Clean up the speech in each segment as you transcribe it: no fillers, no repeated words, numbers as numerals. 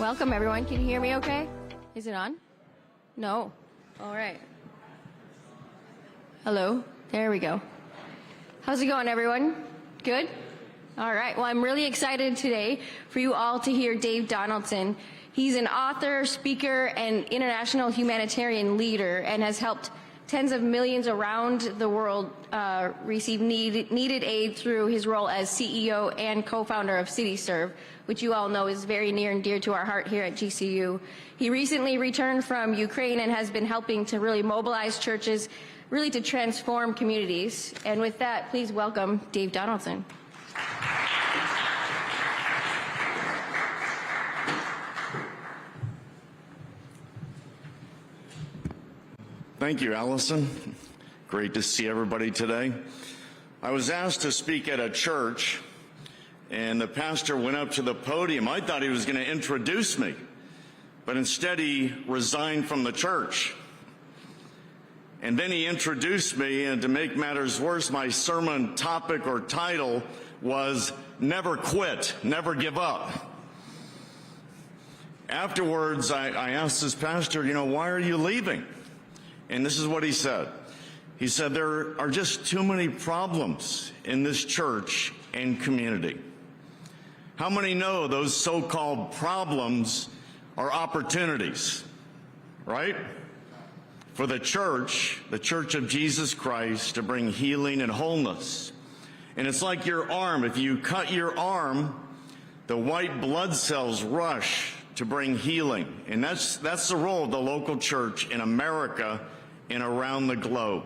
Welcome, everyone. Can you hear me okay? Is it on? No. All right. Hello. There we go. How's it going, everyone? Good? All right. Well, I'm really excited today for you all to hear Dave Donaldson. He's an author, speaker, and international humanitarian leader, and has helped tens of millions around the world receive needed aid through his role as CEO and co-founder of CityServe, which you all know is very near and dear to our heart here at GCU. He recently returned from Ukraine and has been helping to really mobilize churches, really to transform communities. And with that, please welcome Dave Donaldson. Thank you, Allison. Great to see everybody today. I was asked to speak at a church, and the pastor went up to the podium. I thought he was going to introduce me, but instead he resigned from the church. And then he introduced me, and to make matters worse, my sermon topic or title was Never Quit, Never Give Up. Afterwards, I asked this pastor, why are you leaving? And this is what he said. He said, there are just too many problems in this church and community. How many know those so-called problems are opportunities, right? For the Church of Jesus Christ, to bring healing and wholeness. And it's like your arm. If you cut your arm, the white blood cells rush to bring healing. And that's the role of the local church in America and around the globe.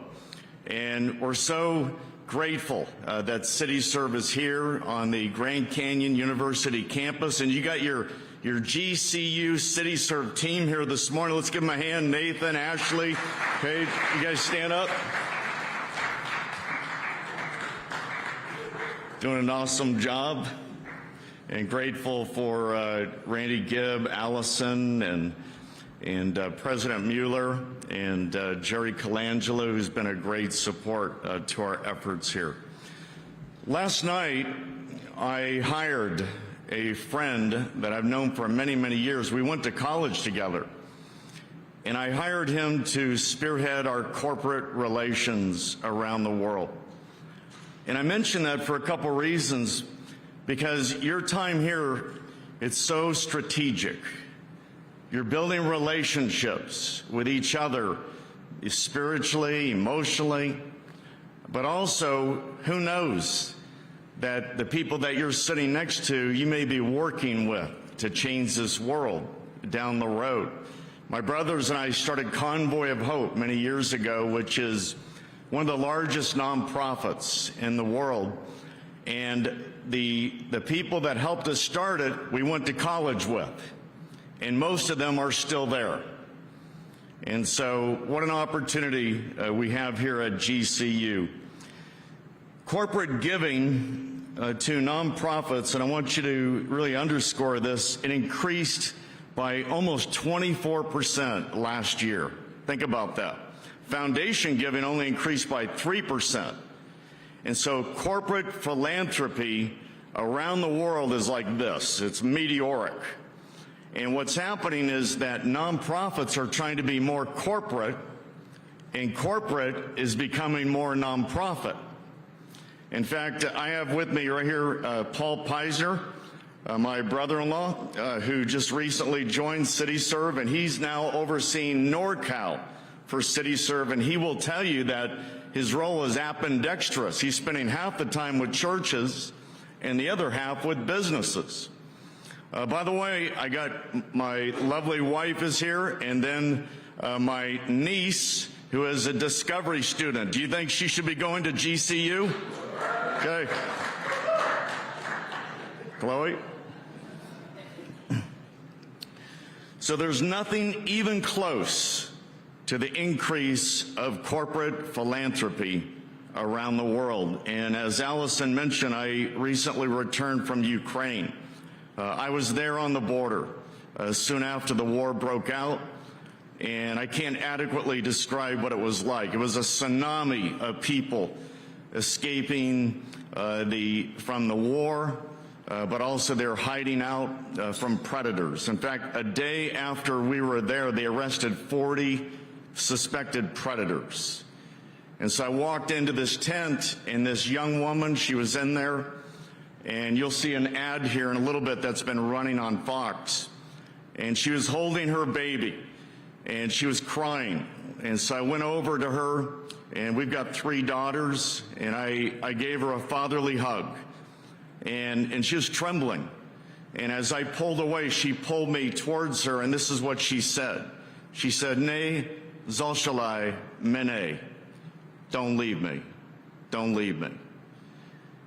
And we're so grateful that CityServe is here on the Grand Canyon University campus. And you got your GCU CityServe team here this morning. Let's give them a hand. Nathan, Ashley, okay, you guys stand up. Doing an awesome job. And grateful for Randy Gibb, Allison, and President Mueller, and Jerry Colangelo, who's been a great support to our efforts here. Last night, I hired a friend that I've known for many, many years. We went to college together. And I hired him to spearhead our corporate relations around the world. And I mention that for a couple reasons, because your time here, it's so strategic. You're building relationships with each other, spiritually, emotionally, but also, who knows that the people that you're sitting next to, you may be working with to change this world down the road. My brothers and I started Convoy of Hope many years ago, which is one of the largest nonprofits in the world. And the people that helped us start it, we went to college with. And most of them are still there. And so what an opportunity we have here at GCU. Corporate giving to nonprofits, and I want you to really underscore this, it increased by almost 24% last year. Think about that. Foundation giving only increased by 3%. And so corporate philanthropy around the world is like this. It's meteoric. And what's happening is that nonprofits are trying to be more corporate, and corporate is becoming more nonprofit. In fact, I have with me right here Paul Peisner, my brother-in-law, who just recently joined CityServe, and he's now overseeing NorCal for CityServe, and he will tell you that his role is ambidextrous. He's spending half the time with churches and the other half with businesses. By the way, I got my lovely wife is here, and then my niece, who is a Discovery student. Do you think she should be going to GCU? Okay. Chloe? So there's nothing even close to the increase of corporate philanthropy around the world. And as Allison mentioned, I recently returned from Ukraine. I was there on the border soon after the war broke out, and I can't adequately describe what it was like. It was a tsunami of people escaping from the war, but also they're hiding out from predators. In fact, a day after we were there, they arrested 40 suspected predators. And so I walked into this tent, and this young woman, she was in there, and you'll see an ad here in a little bit that's been running on Fox. And she was holding her baby, and she was crying. And so I went over to her, and we've got 3 daughters, and I gave her a fatherly hug. And she was trembling. And as I pulled away, she pulled me towards her, and this is what she said. She said, "Ne zalshalai mene." Don't leave me. Don't leave me.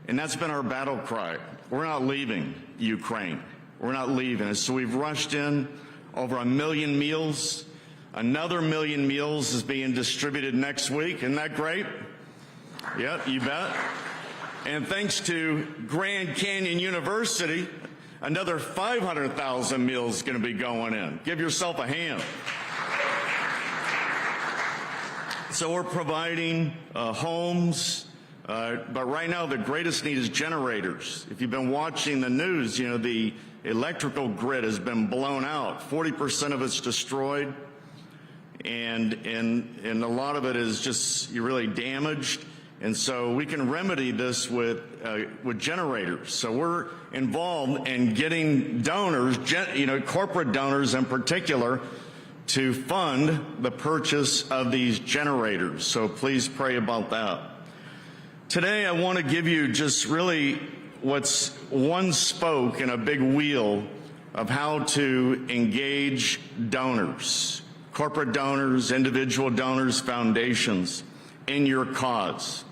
And that's been our battle cry. We're not leaving Ukraine. We're not leaving. And so we've rushed in over 1 million meals. Another 1 million meals is being distributed next week. Isn't that great? Yep, you bet. And thanks to Grand Canyon University, another 500,000 meals is going to be going in. Give yourself a hand. So we're providing homes, but right now the greatest need is generators. If you've been watching the news, you know, the electrical grid has been blown out. 40% of it's destroyed, and a lot of it is just really damaged. And so we can remedy this with generators. So we're involved in getting donors, corporate donors in particular, to fund the purchase of these generators. So please pray about that. Today I want to give you just really what's one spoke in a big wheel of how to engage donors, corporate donors, individual donors, foundations in your cause.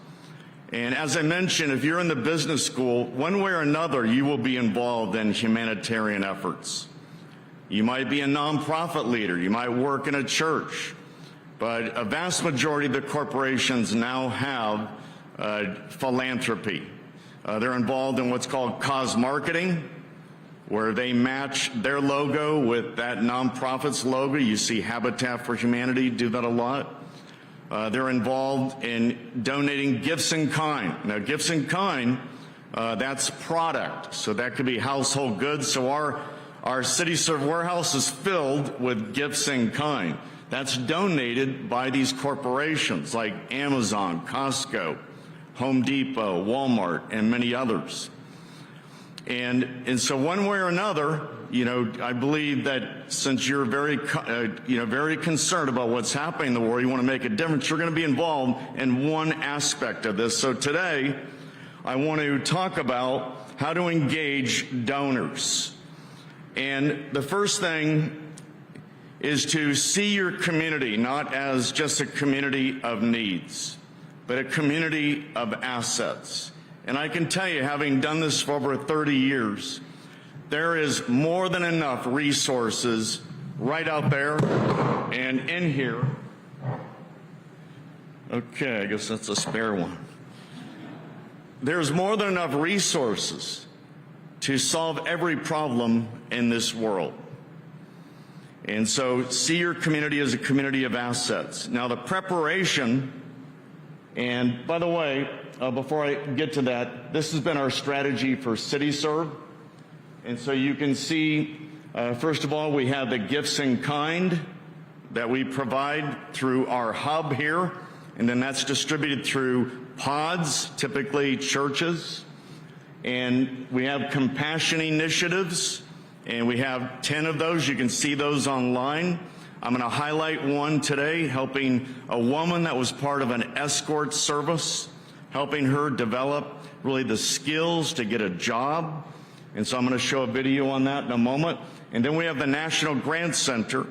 And as I mentioned, if you're in the business school, one way or another, you will be involved in humanitarian efforts. You might be a nonprofit leader, you might work in a church, but a vast majority of the corporations now have philanthropy. They're involved in what's called cause marketing, where they match their logo with that nonprofit's logo. You see Habitat for Humanity do that a lot. They're involved in donating gifts in kind. Now, gifts in kind, that's product, so that could be household goods. So our City Serve warehouse is filled with gifts in kind. That's donated by these corporations like Amazon, Costco, Home Depot, Walmart, and many others. And so one way or another, I believe that since you're very concerned about what's happening in the world, you want to make a difference, you're going to be involved in one aspect of this. So today, I want to talk about how to engage donors. And the first thing is to see your community not as just a community of needs, but a community of assets. And I can tell you, having done this for over 30 years, there is more than enough resources right out there and in here. Okay, I guess that's a spare one. There's more than enough resources to solve every problem in this world. And so see your community as a community of assets. Now the preparation, and by the way, before I get to that, this has been our strategy for CityServe. And so you can see, first of all, we have the gifts in kind that we provide through our hub here, and then that's distributed through pods, typically churches. And we have compassion initiatives, and we have 10 of those. You can see those online. I'm going to highlight one today, helping a woman that was part of an escort service, helping her develop really the skills to get a job. And so I'm going to show a video on that in a moment. And then we have the National Grant Center.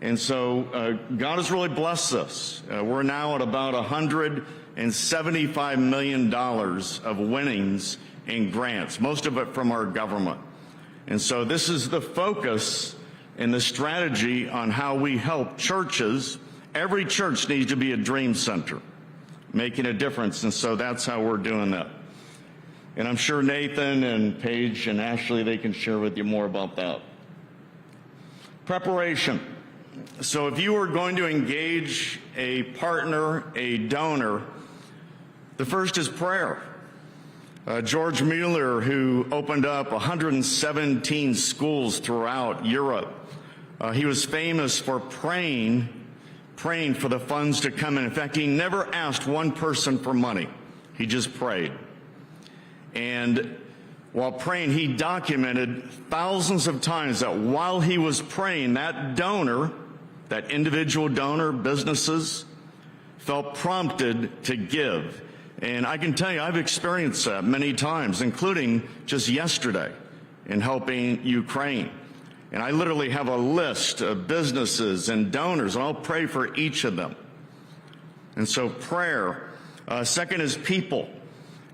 And so God has really blessed us. We're now at about $175 million of winnings in grants, most of it from our government. And so this is the focus and the strategy on how we help churches. Every church needs to be a dream center, making a difference. And so that's how we're doing that. And I'm sure Nathan and Paige and Ashley, they can share with you more about that. Preparation. So if you are going to engage a partner, a donor, the first is prayer. George Mueller, who opened up 117 schools throughout Europe. He was famous for praying for the funds to come in. In fact, he never asked one person for money. He just prayed. And while praying, he documented thousands of times that while he was praying, that donor, that individual donor, businesses, felt prompted to give. And I can tell you, I've experienced that many times, including just yesterday in helping Ukraine. And I literally have a list of businesses and donors, and I'll pray for each of them. And so prayer. Second is people.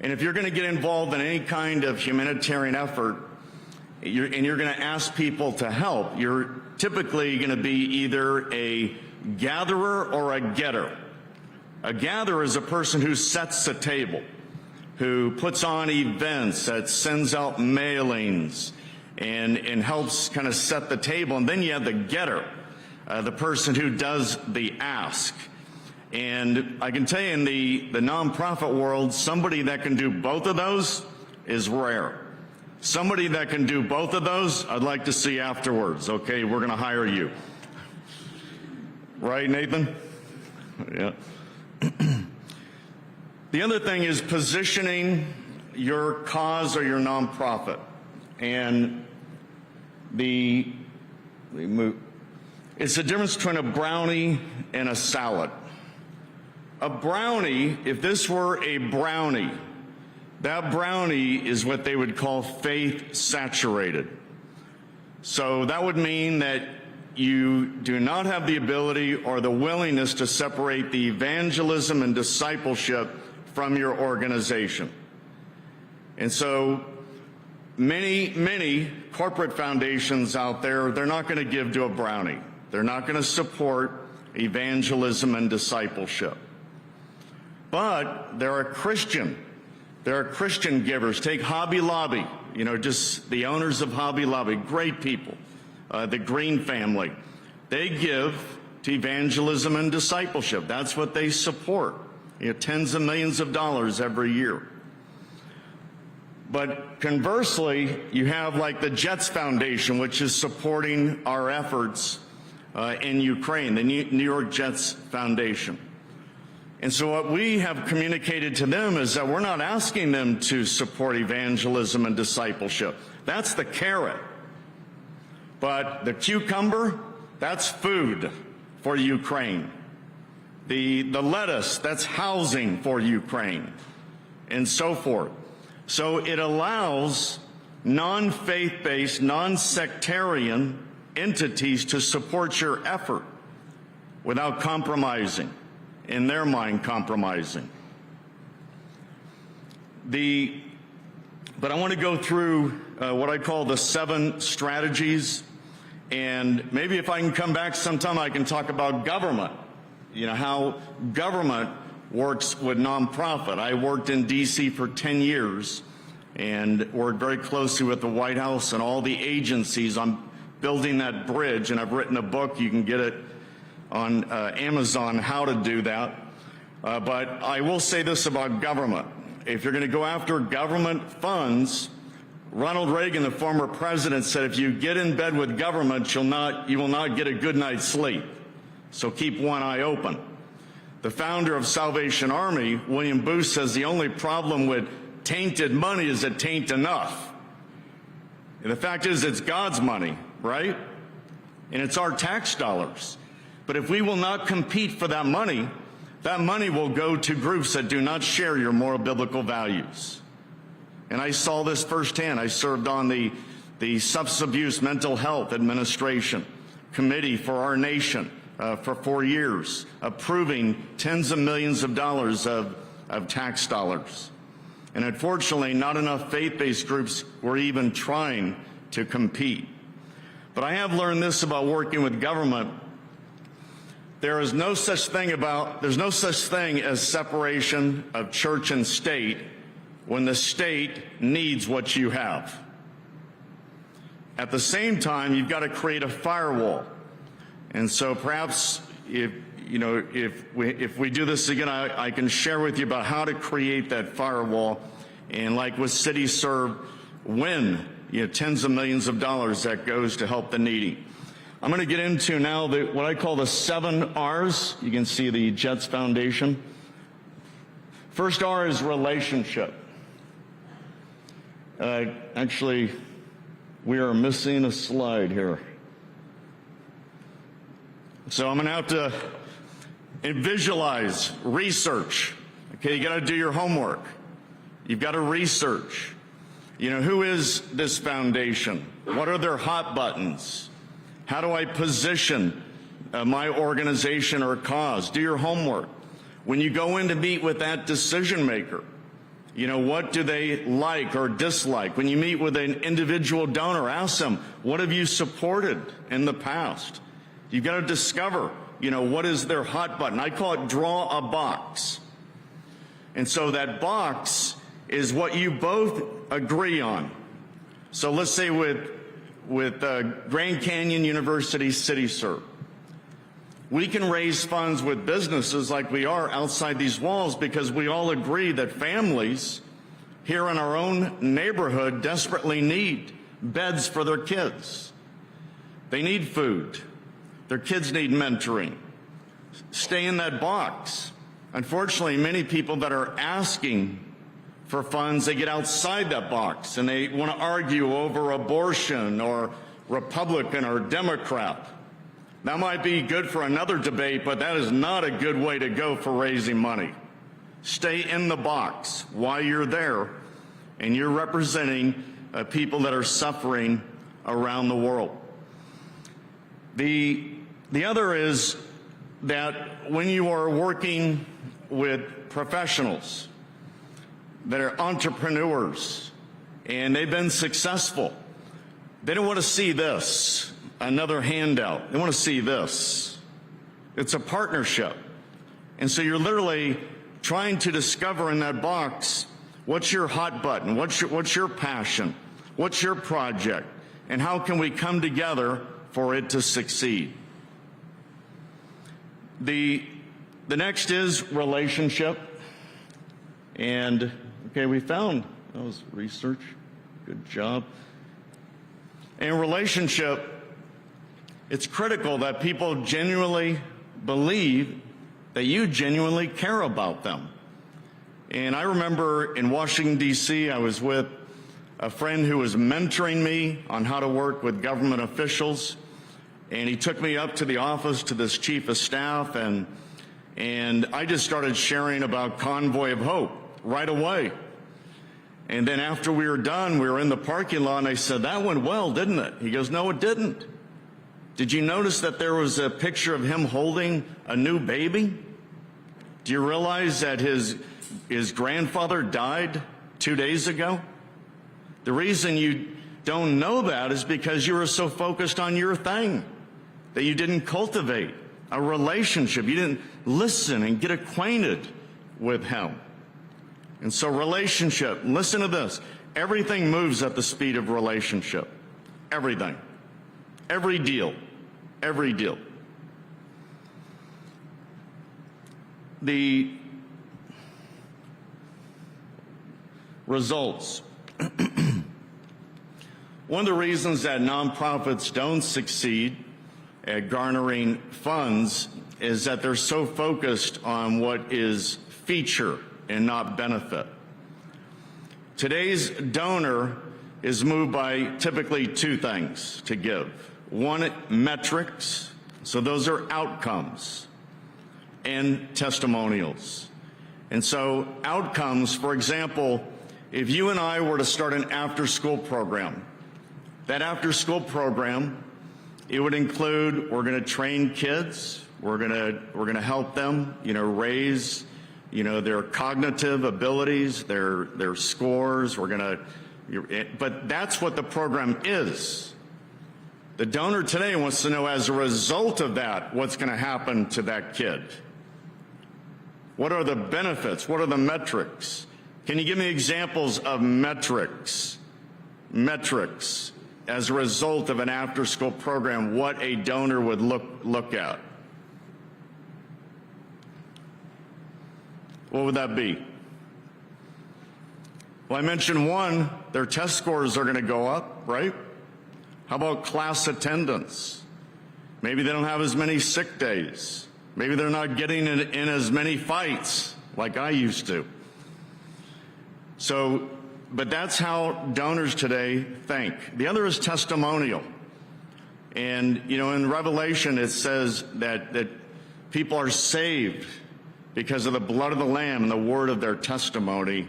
And if you're going to get involved in any kind of humanitarian effort, and you're going to ask people to help, you're typically going to be either a gatherer or a getter. A gatherer is a person who sets the table, who puts on events, that sends out mailings, and helps kind of set the table. And then you have the getter, the person who does the ask. And I can tell you, in the nonprofit world, somebody that can do both of those is rare. Somebody that can do both of those, I'd like to see afterwards. Okay, we're going to hire you. Right, Nathan? Yeah. The other thing is positioning your cause or your nonprofit. And it's the difference between a brownie and a salad. A brownie, if this were a brownie, that brownie is what they would call faith saturated. So that would mean that you do not have the ability or the willingness to separate the evangelism and discipleship from your organization. And so many corporate foundations out there, they're not going to give to a brownie. They're not going to support evangelism and discipleship. But there are Christian givers. Take Hobby Lobby, just the owners of Hobby Lobby, great people. The Green family, they give to evangelism and discipleship. That's what they support, tens of millions of dollars every year. But conversely, you have like the Jets Foundation, which is supporting our efforts in Ukraine, the New York Jets Foundation. And so what we have communicated to them is that we're not asking them to support evangelism and discipleship. That's the carrot. But the cucumber, that's food for Ukraine. The lettuce, that's housing for Ukraine, and so forth. So it allows non-faith-based, non-sectarian entities to support your effort without compromising, in their mind compromising. But I want to go through what I call the 7 strategies, and maybe if I can come back sometime, I can talk about government, how government works with nonprofit. I worked in D.C. for 10 years and worked very closely with the White House and all the agencies on building that bridge, and I've written a book. You can get it on Amazon, how to do that. But I will say this about government. If you're going to go after government funds, Ronald Reagan, the former president, said if you get in bed with government, you will not get a good night's sleep. So keep one eye open. The founder of Salvation Army, William Booth, says the only problem with tainted money is it taint enough. And the fact is, it's God's money, right? And it's our tax dollars. But if we will not compete for that money will go to groups that do not share your moral biblical values. And I saw this firsthand. I served on the Substance Abuse Mental Health Administration Committee for our nation for 4 years, approving tens of millions of dollars of tax dollars. And unfortunately, not enough faith-based groups were even trying to compete. But I have learned this about working with government. There's no such thing as separation of church and state when the state needs what you have. At the same time, you've got to create a firewall. And so perhaps if we do this again, I can share with you about how to create that firewall And like with CityServe, win, tens of millions of dollars that goes to help the needy. I'm going to get into now what I call the 7 R's. You can see the Jets Foundation. First R is relationship. Actually, we are missing a slide here. So I'm going to have to visualize, research. Okay, you got to do your homework. You've got to research. Who is this foundation? What are their hot buttons? How do I position my organization or cause? Do your homework. When you go in to meet with that decision maker, what do they like or dislike? When you meet with an individual donor, ask them, what have you supported in the past? You've got to discover, what is their hot button? I call it draw a box. And so that box is what you both agree on. So let's say with Grand Canyon University CityServe, we can raise funds with businesses like we are outside these walls because we all agree that families here in our own neighborhood desperately need beds for their kids. They need food. Their kids need mentoring. Stay in that box. Unfortunately, many people that are asking for funds, they get outside that box and they want to argue over abortion or Republican or Democrat. That might be good for another debate, but that is not a good way to go for raising money. Stay in the box while you're there, and you're representing people that are suffering around the world. The other is that when you are working with professionals that are entrepreneurs and they've been successful, they don't want to see this, another handout. They want to see this. It's a partnership. And so you're literally trying to discover in that box, what's your hot button? What's your passion? What's your project? And how can we come together for it to succeed? The next is relationship. And, okay, we found, that was research. Good job. And relationship, it's critical that people genuinely believe that you genuinely care about them. And I remember in Washington, D.C., I was with a friend who was mentoring me on how to work with government officials. And he took me up to the office to this chief of staff, and I just started sharing about Convoy of Hope right away. And then after we were done, we were in the parking lot, and I said, that went well, didn't it? He goes, no, it didn't. Did you notice that there was a picture of him holding a new baby? Do you realize that his grandfather died 2 days ago? The reason you don't know that is because you were so focused on your thing that you didn't cultivate a relationship. You didn't listen and get acquainted with him. And so relationship, listen to this. Everything moves at the speed of relationship. Everything. Every deal. Every deal. The results. One of the reasons that nonprofits don't succeed at garnering funds is that they're so focused on what is feature and not benefit. Today's donor is moved by typically 2 things to give. One, metrics, so those are outcomes, and testimonials. And so outcomes, for example, if you and I were to start an after-school program, that after-school program, it would include, we're going to train kids, we're going to help them, raise, their cognitive abilities, their scores. But that's what the program is. The donor today wants to know, as a result of that, what's going to happen to that kid. What are the benefits? What are the metrics? Can you give me examples of metrics? Metrics as a result of an after-school program, what a donor would look at. What would that be? Well, I mentioned one, their test scores are going to go up, right? How about class attendance? Maybe they don't have as many sick days. Maybe they're not getting in as many fights like I used to. So, but that's how donors today think. The other is testimonial. And, you know, in Revelation it says that people are saved because of the blood of the Lamb and the word of their testimony.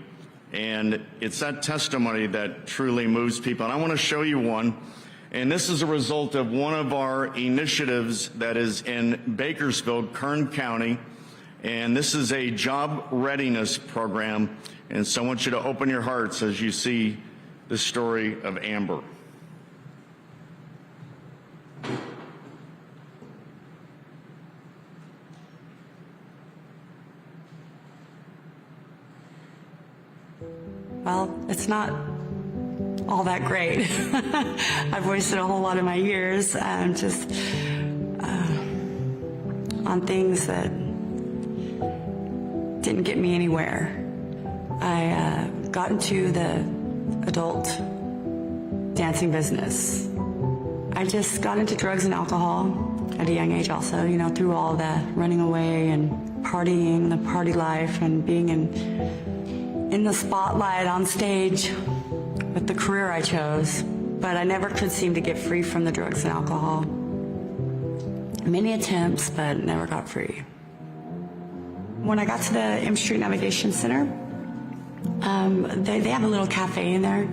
And it's that testimony that truly moves people. And I want to show you one. And this is a result of one of our initiatives that is in Bakersfield, Kern County. And this is a job readiness program. And so I want you to open your hearts as you see the story of Amber. Well, it's not all that great. I've wasted a whole lot of my years just on things that didn't get me anywhere. I got into the adult dancing business. I just got into drugs and alcohol at a young age also, you know, through all the running away and partying, the party life, and being in the spotlight on stage with the career I chose. But I never could seem to get free from the drugs and alcohol. Many attempts, but never got free. When I got to the M Street Navigation Center, they have a little cafe in there,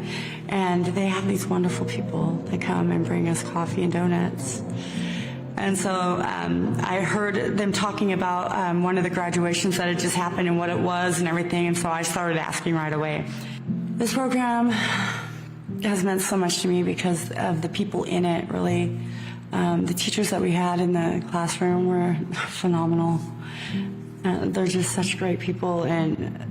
and they have these wonderful people that come and bring us coffee and donuts. And so I heard them talking about one of the graduations that had just happened and what it was and everything, and so I started asking right away. This program has meant so much to me because of the people in it, really. The teachers that we had in the classroom were phenomenal. They're just such great people, and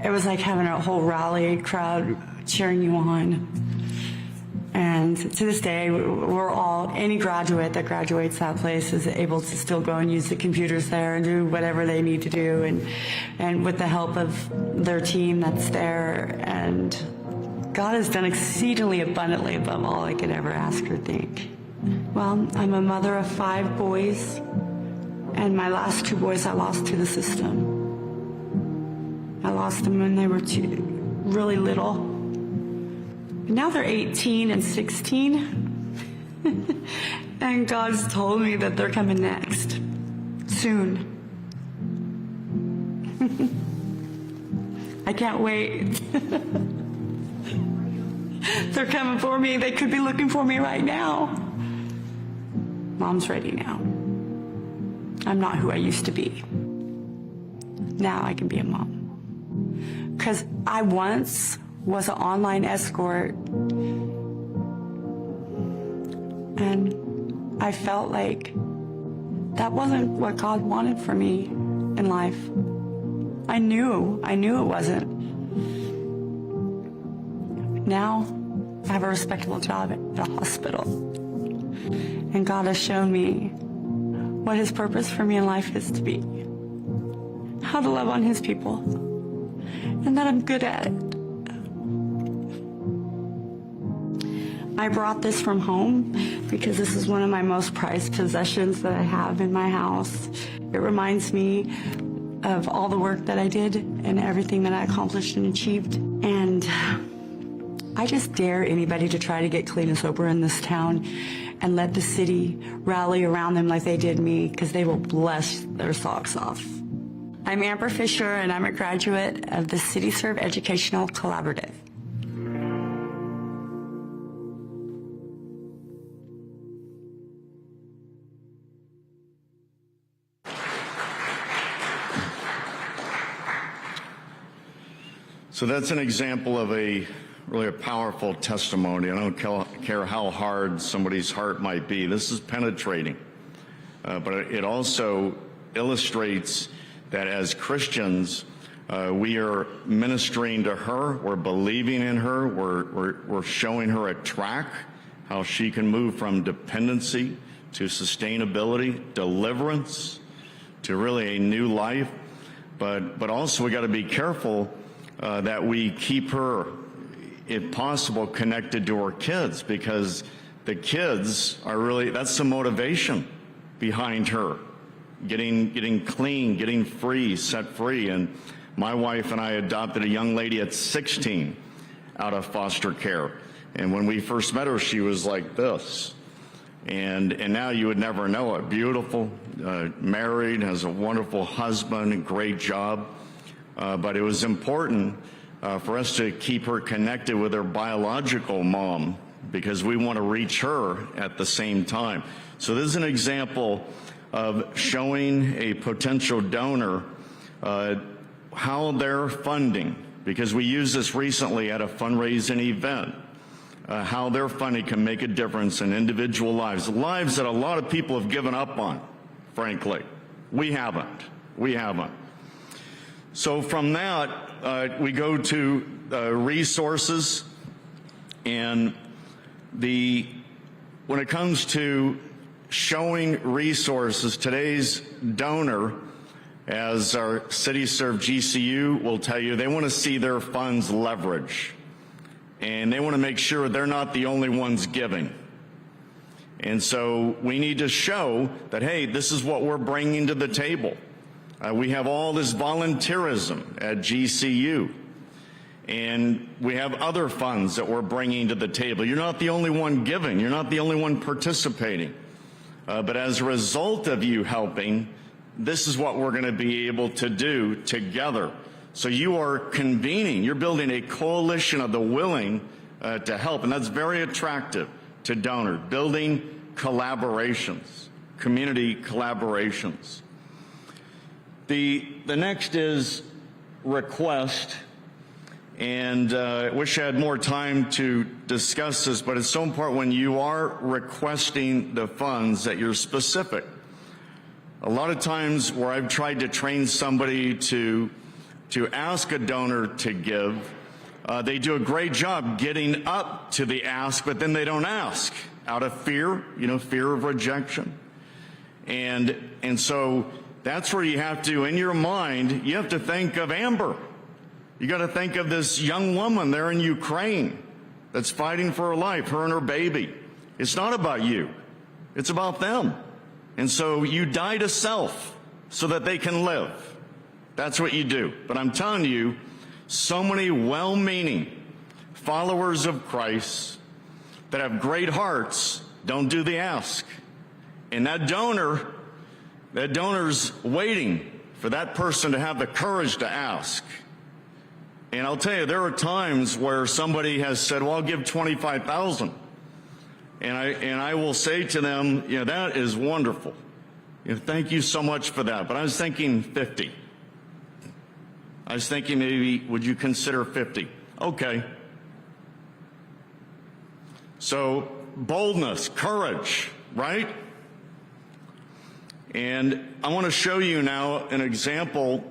it was like having a whole rally crowd cheering you on. And to this day, we're all, any graduate that graduates that place is able to still go and use the computers there and do whatever they need to do, and with the help of their team that's there. And God has done exceedingly abundantly above all I could ever ask or think. Well, I'm a mother of 5 boys, and my last 2 boys I lost to the system. I lost them when they were really little. Now they're 18 and 16, and God's told me that they're coming next, soon. I can't wait. They're coming for me. They could be looking for me right now. Mom's ready now. I'm not who I used to be. Now I can be a mom. Because I once was an online escort, and I felt like that wasn't what God wanted for me in life. I knew it wasn't. Now I have a respectable job at a hospital, and God has shown me what His purpose for me in life is to be, how to love on His people, and that I'm good at it. I brought this from home because this is one of my most prized possessions that I have in my house. It reminds me of all the work that I did and everything that I accomplished and achieved. And I just dare anybody to try to get clean and sober in this town and let the city rally around them like they did me, because they will bless their socks off. I'm Amber Fisher, and I'm a graduate of the CityServe Educational Collaborative. So that's an example of really a powerful testimony. I don't care how hard somebody's heart might be. This is penetrating. But it also illustrates that as Christians, we are ministering to her, we're believing in her, we're showing her a track, how she can move from dependency to sustainability, deliverance, to really a new life. But also we got to be careful that we keep her, if possible, connected to her kids, because the kids are really, that's the motivation behind her, getting clean, getting free, set free. And my wife and I adopted a young lady at 16 out of foster care. And when we first met her, she was like this. And now you would never know it. Beautiful, married, has a wonderful husband, a great job. But it was important for us to keep her connected with her biological mom, because we want to reach her at the same time. So this is an example of showing a potential donor how they're funding, because we used this recently at a fundraising event, how their funding can make a difference in individual lives, lives that a lot of people have given up on, frankly. We haven't. So from that, we go to resources, and when it comes to showing resources, today's donor, as our CityServe GCU will tell you, they want to see their funds leverage, and they want to make sure they're not the only ones giving. And so we need to show that, hey, this is what we're bringing to the table. We have all this volunteerism at GCU, and we have other funds that we're bringing to the table. You're not the only one giving. You're not the only one participating. But as a result of you helping, this is what we're going to be able to do together. So you are convening. You're building a coalition of the willing to help, and that's very attractive to donors, building collaborations, community collaborations. The next is request, and I wish I had more time to discuss this, but it's so important when you are requesting the funds that you're specific. A lot of times where I've tried to train somebody to ask a donor to give, they do a great job getting up to the ask, but then they don't ask out of fear, fear of rejection. And so that's where you have to, in your mind, you have to think of Amber. You got to think of this young woman there in Ukraine that's fighting for her life, her and her baby. It's not about you. It's about them. And so you die to self so that they can live. That's what you do. But I'm telling you, so many well-meaning followers of Christ that have great hearts don't do the ask. And that donor's waiting for that person to have the courage to ask. And I'll tell you, there are times where somebody has said, well, I'll give $25,000. And I will say to them, that is wonderful. Thank you so much for that. But I was thinking 50. I was thinking maybe, would you consider 50? Okay. So boldness, courage, right? And I want to show you now an example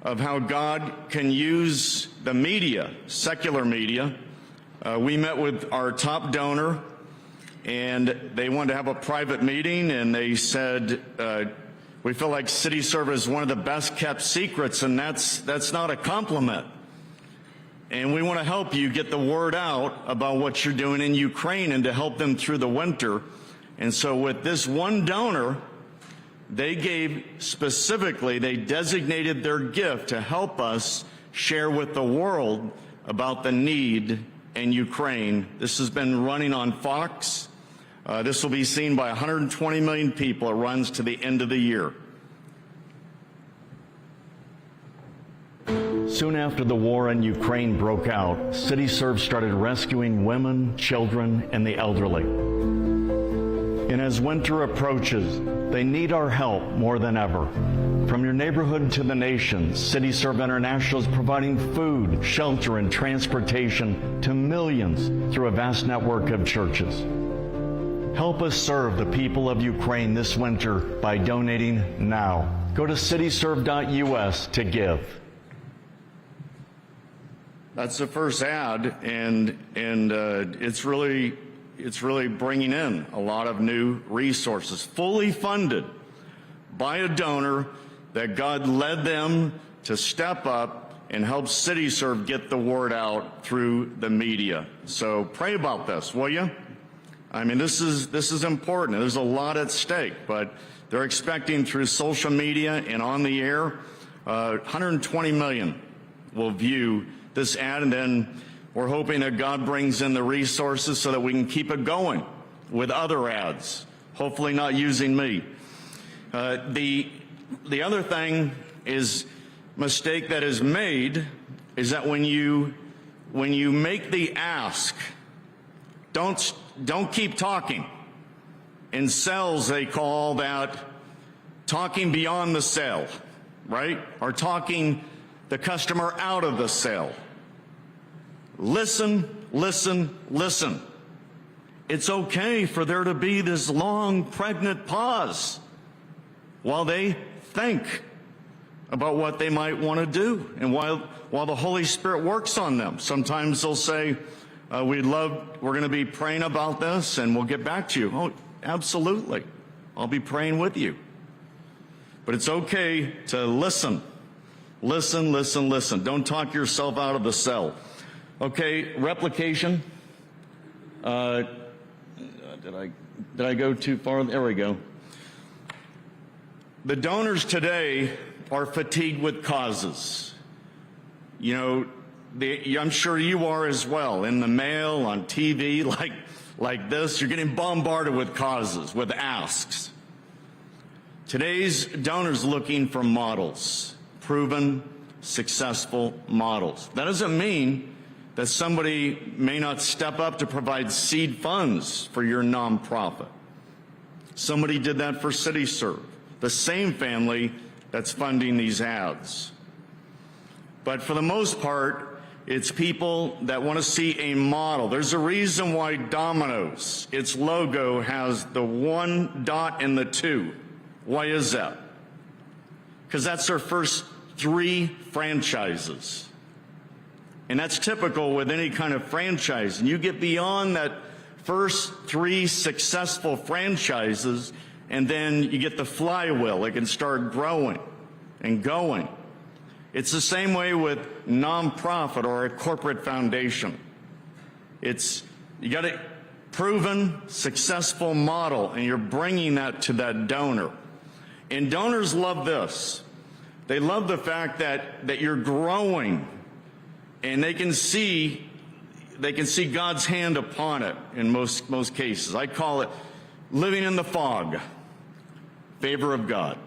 of how God can use the media, secular media. We met with our top donor, and they wanted to have a private meeting, and they said, we feel like CityServe is one of the best kept secrets, and that's not a compliment. And we want to help you get the word out about what you're doing in Ukraine and to help them through the winter. And so with this one donor, they designated their gift to help us share with the world about the need in Ukraine. This has been running on Fox. This will be seen by 120 million people. It runs to the end of the year. Soon after the war in Ukraine broke out, CityServe started rescuing women, children, and the elderly. And as winter approaches, they need our help more than ever. From your neighborhood to the nation, CityServe International is providing food, shelter, and transportation to millions through a vast network of churches. Help us serve the people of Ukraine this winter by donating now. Go to cityserve.us to give. That's the first ad, and it's really bringing in a lot of new resources, fully funded by a donor that God led them to step up and help CityServe get the word out through the media. So pray about this, will you? I mean, this is important. There's a lot at stake, but they're expecting through social media and on the air, 120 million will view this ad, and then we're hoping that God brings in the resources so that we can keep it going with other ads, hopefully not using me. The other thing is, mistake that is made is that when you make the ask, don't keep talking. In sales, they call that talking beyond the sale, right? Or talking the customer out of the sale. Listen, listen, listen. It's okay for there to be this long, pregnant pause while they think about what they might want to do and while the Holy Spirit works on them. Sometimes they'll say, we're going to be praying about this and we'll get back to you. Oh, absolutely. I'll be praying with you. But it's okay to listen. Listen, listen, listen. Don't talk yourself out of the cell. Okay, replication. Did I go too far? There we go. The donors today are fatigued with causes. You know, I'm sure you are as well. In the mail, on TV, like this, you're getting bombarded with causes, with asks. Today's donors looking for models, proven, successful models. That doesn't mean that somebody may not step up to provide seed funds for your nonprofit. Somebody did that for CityServe, the same family that's funding these ads. But for the most part, it's people that want to see a model. There's a reason why Domino's, its logo, has the 1 dot and the 2. Why is that? Because that's their first 3 franchises. And that's typical with any kind of franchise. And you get beyond that first 3 successful franchises, and then you get the flywheel. It can start growing and going. It's the same way with nonprofit or a corporate foundation. You got a proven, successful model, and you're bringing that to that donor. And donors love this. They love the fact that you're growing, and they can see God's hand upon it in most cases. I call it living in the fog. Favor of God.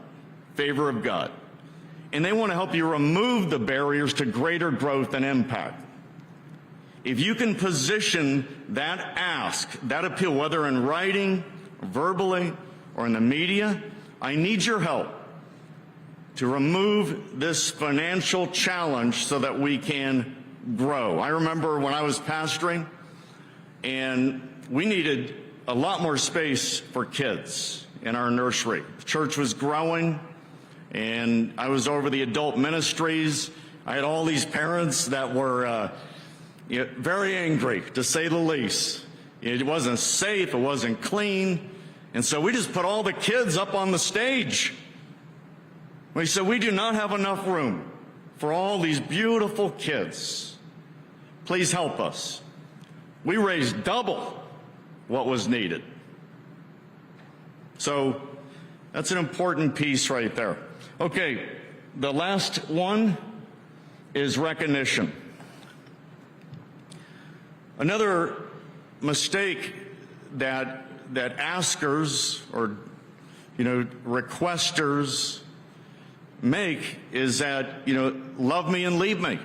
Favor of God. And they want to help you remove the barriers to greater growth and impact. If you can position that ask, that appeal, whether in writing, verbally, or in the media, I need your help to remove this financial challenge so that we can grow. I remember when I was pastoring, and we needed a lot more space for kids in our nursery. The church was growing, and I was over the adult ministries. I had all these parents that were very angry, to say the least. It wasn't safe, it wasn't clean, and so we just put all the kids up on the stage. We said, we do not have enough room for all these beautiful kids. Please help us. We raised double what was needed. So that's an important piece right there. Okay, the last one is recognition. Another mistake that askers or requesters make is that, love me and leave me.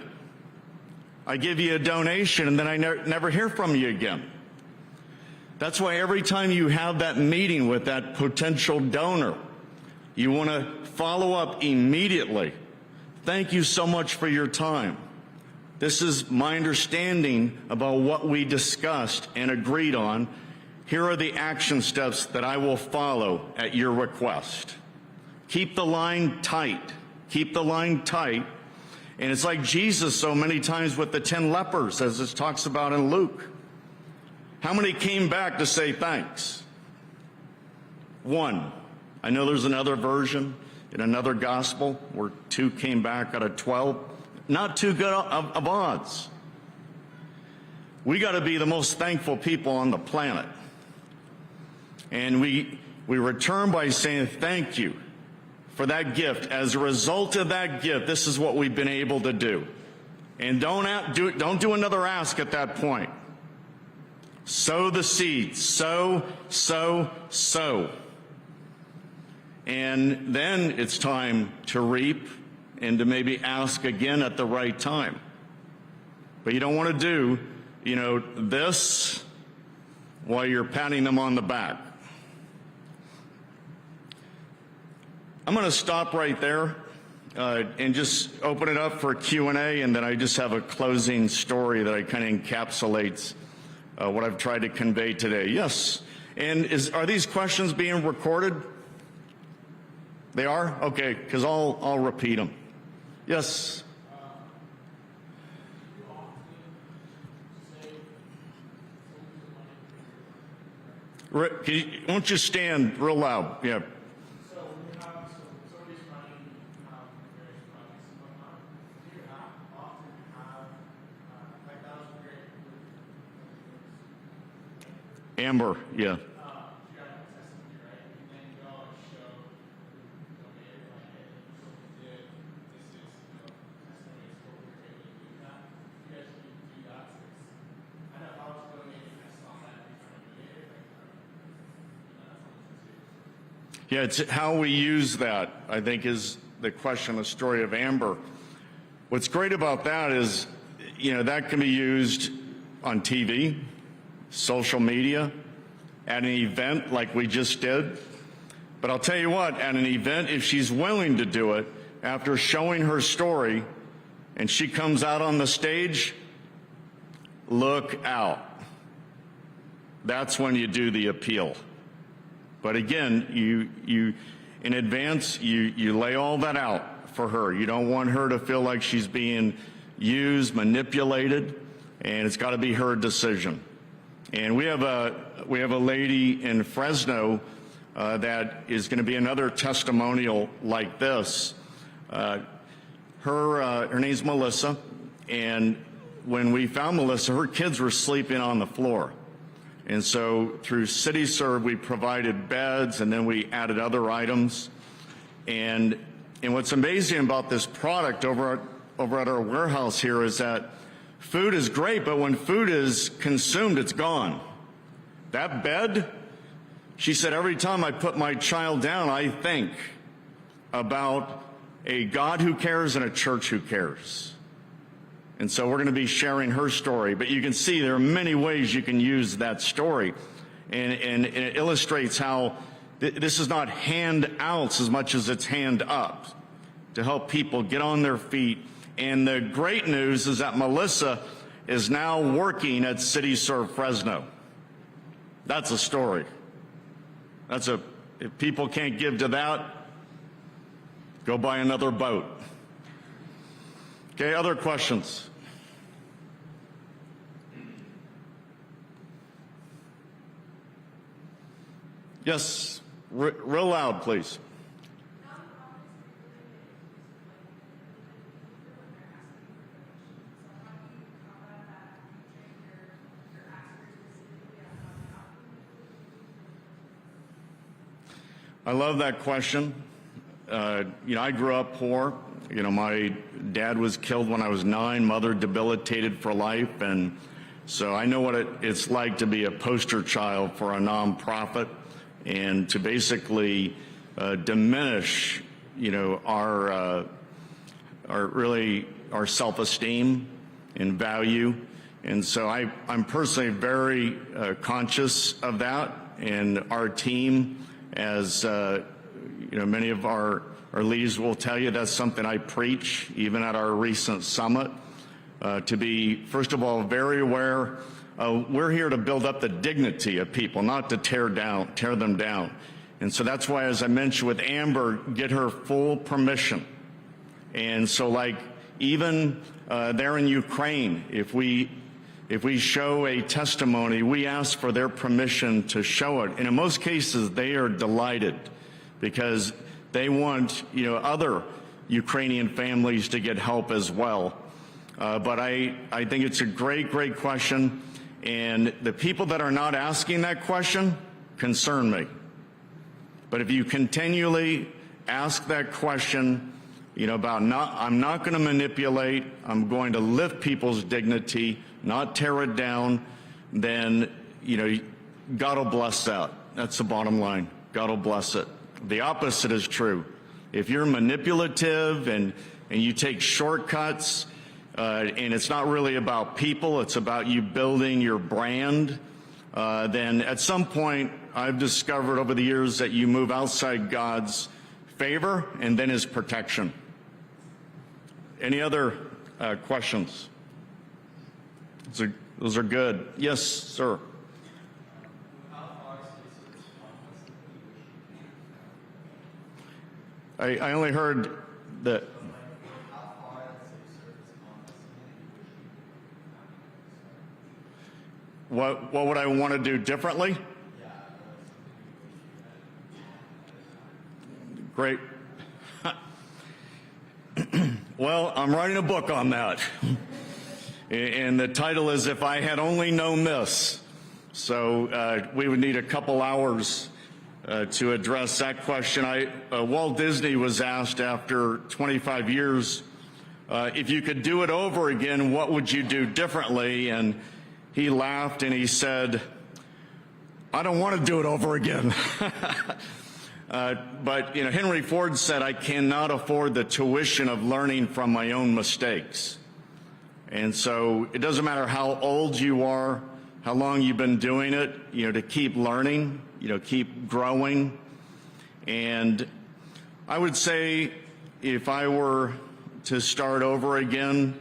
I give you a donation and then I never hear from you again. That's why every time you have that meeting with that potential donor, you want to follow up immediately. Thank you so much for your time. This is my understanding about what we discussed and agreed on. Here are the action steps that I will follow at your request. Keep the line tight. Keep the line tight. And it's like Jesus so many times with the 10 lepers, as it talks about in Luke. How many came back to say thanks? 1. I know there's another version in another gospel where 2 came back out of 12. not too good of odds. We got to be the most thankful people on the planet. And we return by saying thank you for that gift. As a result of that gift, this is what we've been able to do. And don't do another ask at that point. Sow the seeds. Sow, sow, sow. And then it's time to reap and to maybe ask again at the right time. But you don't want to do, this while you're patting them on the back. I'm going to stop right there and just open it up for Q&A, and then I just have a closing story that I kind of encapsulates what I've tried to convey today. Yes. And are these questions being recorded? They are? Okay, because I'll repeat them. Yes. Won't you stand real loud? Yeah. So we have somebody's running various projects and whatnot. Do you often have like that was great. Amber, yeah. You got a testimony, right? And then you go and show the donator, like, hey, this is what we did. This is testimony is what we're able to do that. You guys can do that. I know if I was donating, I saw that in front of me. Yeah, it's how we use that, I think, is the question, the story of Amber. What's great about that is, that can be used on TV, social media, at an event like we just did. But I'll tell you what, at an event, if she's willing to do it, after showing her story, and she comes out on the stage, look out. That's when you do the appeal. But again, you in advance, you lay all that out for her. You don't want her to feel like she's being used, manipulated, and it's got to be her decision. And we have a lady in Fresno that is going to be another testimonial like this. Her name's Melissa, and when we found Melissa, her kids were sleeping on the floor. And so through CityServe, we provided beds, and then we added other items. And what's amazing about this product over at our warehouse here is that food is great, but when food is consumed, it's gone. That bed, she said, every time I put my child down, I think about a God who cares and a church who cares. And so we're going to be sharing her story. But you can see there are many ways you can use that story. And it illustrates how this is not handouts as much as it's hand up to help people get on their feet. And the great news is that Melissa is now working at CityServe Fresno. That's a story. If people can't give to that, go buy another boat. Okay, other questions? Yes, real loud, please. I love that question. I grew up poor. My dad was killed when I was 9, mother debilitated for life, and so I know what it's like to be a poster child for a nonprofit and to basically diminish, our self-esteem and value. And so I'm personally very conscious of that, and our team, as many of our leaders will tell you, that's something I preach, even at our recent summit, to be, first of all, very aware. We're here to build up the dignity of people, not to tear them down. And so that's why, as I mentioned with Amber, get her full permission. And so, like, even there in Ukraine, if we show a testimony, we ask for their permission to show it. And in most cases, they are delighted because they want, other Ukrainian families to get help as well. But I think it's a great question, and the people that are not asking that question concern me. But if you continually ask that question, about I'm not going to manipulate, I'm going to lift people's dignity, not tear it down, then, God will bless that. That's the bottom line. God will bless it. The opposite is true. If you're manipulative and you take shortcuts, and it's not really about people, it's about you building your brand, then at some point I've discovered over the years that you move outside God's favor and then his protection. Any other questions? Those are good. Yes, sir. I only heard that. What would I want to do differently? Great. Well, I'm writing a book on that. And the title is If I Had Only Known This. So we would need a couple hours to address that question. Walt Disney was asked after 25 years, if you could do it over again, what would you do differently? And he laughed and he said, I don't want to do it over again. But Henry Ford said, I cannot afford the tuition of learning from my own mistakes. And so it doesn't matter how old you are, how long you've been doing it, to keep learning, keep growing. And I would say if I were to start over again,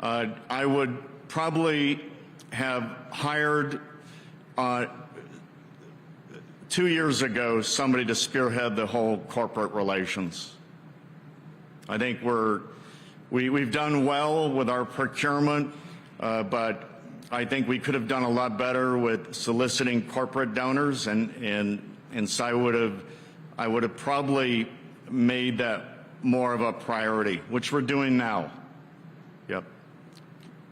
I would probably have hired 2 years ago somebody to spearhead the whole corporate relations. I think we've done well with our procurement, but I think we could have done a lot better with soliciting corporate donors, and so I would have probably made that more of a priority, which we're doing now. Yep.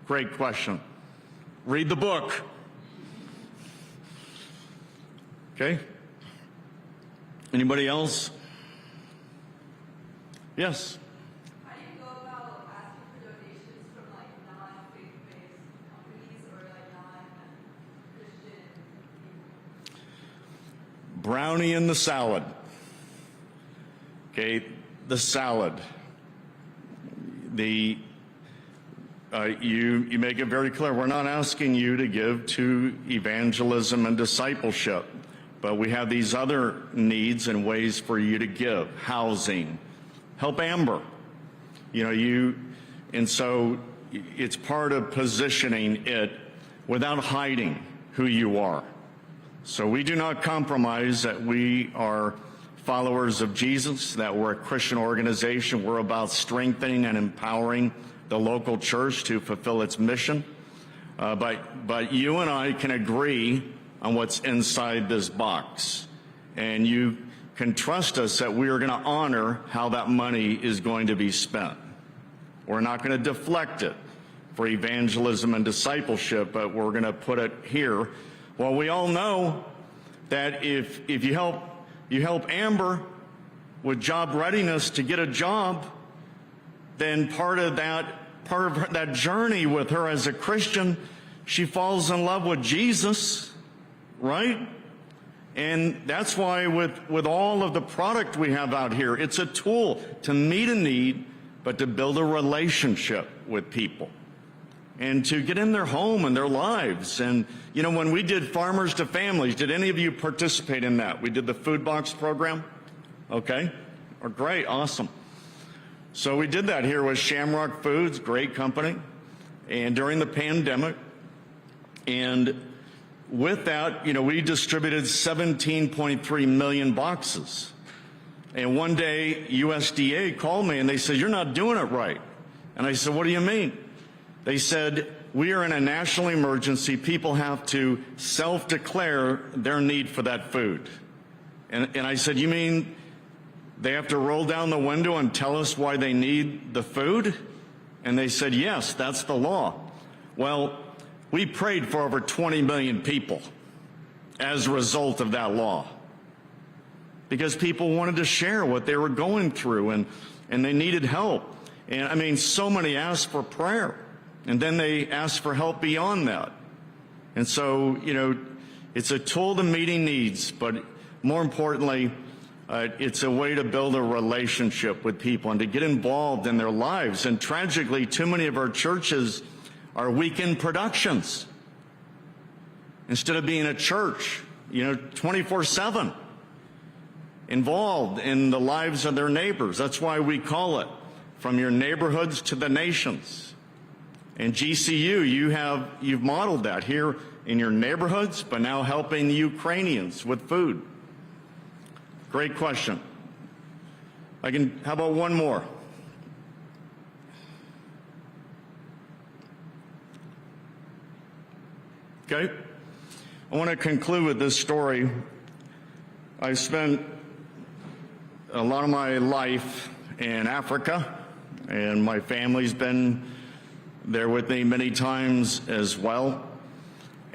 Great question. Read the book. Okay. Anybody else? Yes. How do you go about asking for donations from non-faith-based companies or non-Christian people? Brownie in the salad. Okay, the salad. You make it very clear, we're not asking you to give to evangelism and discipleship, but we have these other needs and ways for you to give. Housing, help Amber. And so it's part of positioning it without hiding who you are. So we do not compromise that we are followers of Jesus, that we're a Christian organization. We're about strengthening and empowering the local church to fulfill its mission. But you and I can agree on what's inside this box. And you can trust us that we are going to honor how that money is going to be spent. We're not going to deflect it for evangelism and discipleship, but we're going to put it here. Well, we all know that if you help Amber with job readiness to get a job, then part of that journey with her as a Christian, she falls in love with Jesus, right? And that's why with all of the product we have out here, it's a tool to meet a need, but to build a relationship with people and to get in their home and their lives. And, when we did Farmers to Families, did any of you participate in that? We did the food box program. Okay. Great. Awesome. So we did that here with Shamrock Foods, great company, and during the pandemic. And with that, we distributed 17.3 million boxes. And one day, USDA called me and they said, "You're not doing it right." And I said, "What do you mean?" They said, "We are in a national emergency. People have to self-declare their need for that food." And I said, "You mean they have to roll down the window and tell us why they need the food? And they said, yes, that's the law. Well, we prayed for over 20 million people as a result of that law, because people wanted to share what they were going through, and they needed help. And I mean, so many asked for prayer, and then they asked for help beyond that. And so, you know, it's a tool to meeting needs, but more importantly, it's a way to build a relationship with people and to get involved in their lives. And tragically, too many of our churches are weekend productions instead of being a church, you know, 24/7, involved in the lives of their neighbors. That's why we call it From Your Neighborhoods to the Nations. And GCU, you've modeled that here in your neighborhoods, but now helping the Ukrainians with food. Great question. How about one more? Okay. I want to conclude with this story. I spent a lot of my life in Africa, and my family's been there with me many times as well.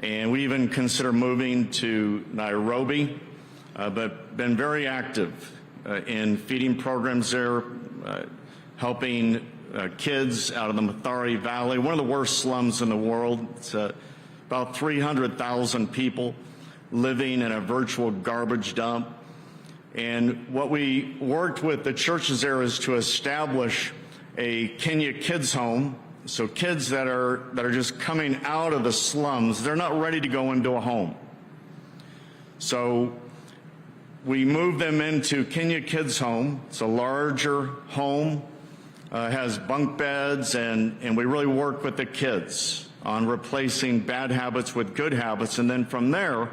And we even consider moving to Nairobi, but been very active in feeding programs there, helping kids out of the Mathare Valley, one of the worst slums in the world. It's about 300,000 people living in a virtual garbage dump. And what we worked with the churches there is to establish a Kenya Kids Home. So kids that are just coming out of the slums, they're not ready to go into a home. So we moved them into Kenya Kids Home. It's a larger home, has bunk beds, and we really work with the kids on replacing bad habits with good habits. And then from there,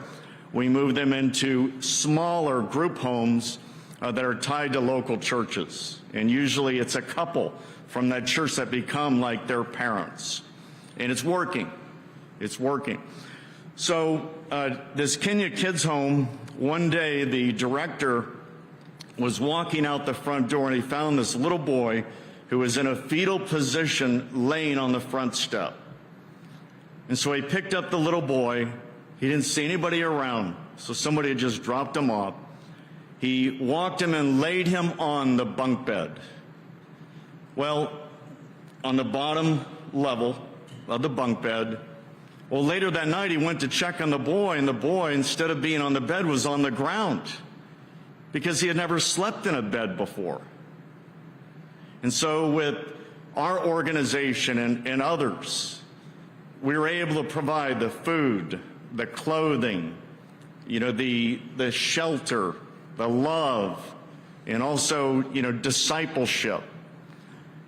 we move them into smaller group homes that are tied to local churches. And usually it's a couple from that church that become like their parents. And it's working. It's working. So this Kenya Kids Home, one day the director was walking out the front door and he found this little boy who was in a fetal position laying on the front step. And so he picked up the little boy. He didn't see anybody around, so somebody had just dropped him off. He walked him and laid him on the bunk bed. Well, on the bottom level of the bunk bed. Well, later that night he went to check on the boy, and the boy, instead of being on the bed, was on the ground because he had never slept in a bed before. And so with our organization and others, we were able to provide the food, the clothing, you know, the shelter, the love, and also, you know, discipleship.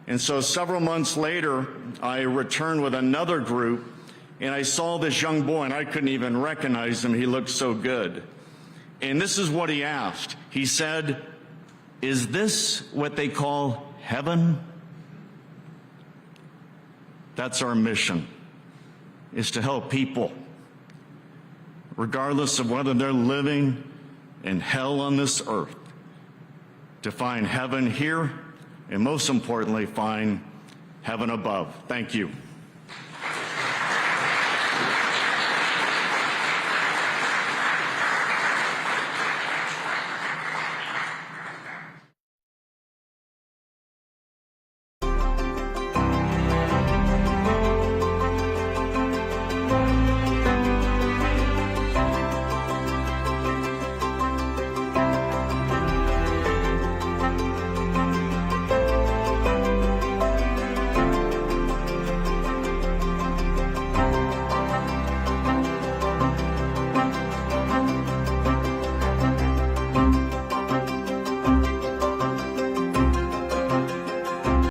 And so several months later, I returned with another group, and I saw this young boy, and I couldn't even recognize him. He looked so good. And this is what he asked. He said, "Is this what they call heaven?" That's our mission, is to help people, regardless of whether they're living in hell on this earth, to find heaven here, and most importantly, find heaven above. Thank you.